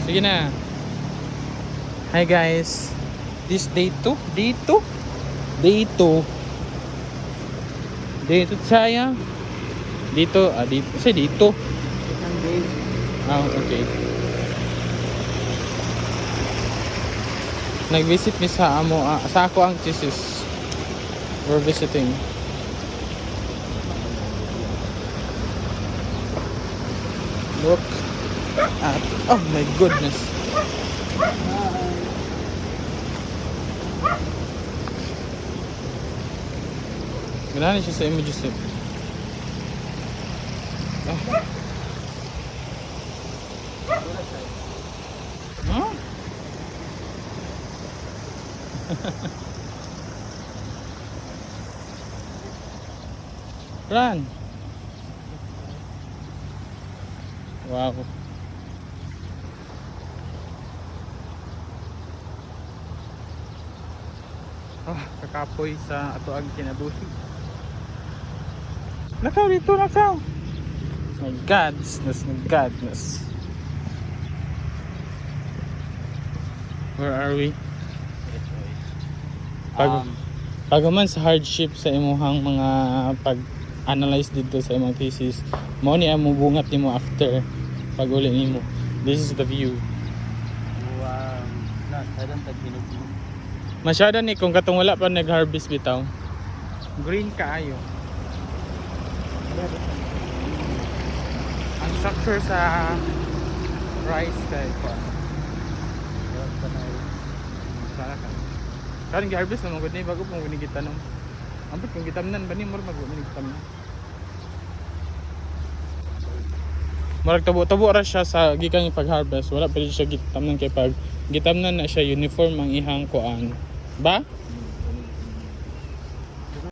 Sige na. Hi guys. This day 2? Day 2? Day 2. Day 2 saya. Dito, dito. Kasi dito. Second day. Okay. Nag-visit mi sa amo, sa ako ang thesis. We're visiting. Look at, oh my goodness. Ganaan siya sa images eh. Huh? Run. Wow. Kakapoy sa ato ang kinabuhi. Nakaw dito, nakaw. My godness. Where are we? Pagaman sa hardship sa imuhang mga pag-analyze dito sa imong thesis, mao ni amo bungat nimo after pag-uli nimo. This is the view. Wow. Sadang tagbinog mo. Masyado ni kung katong wala pa nag-harvest bitaw. Green kaayo. Ang structure sa rice kay ko. Sala ka. Karon gi-harvest na magud ni bago pong ginigitanong. Ambot kung gitamnan ba ni mur mag-ginigitamnan. Marag tabo-tabo ra siya sa gikan pag-harvest, wala pa rin siya gitamnan kay pag gitamnan na siya uniform ang ihang kuan. Ba?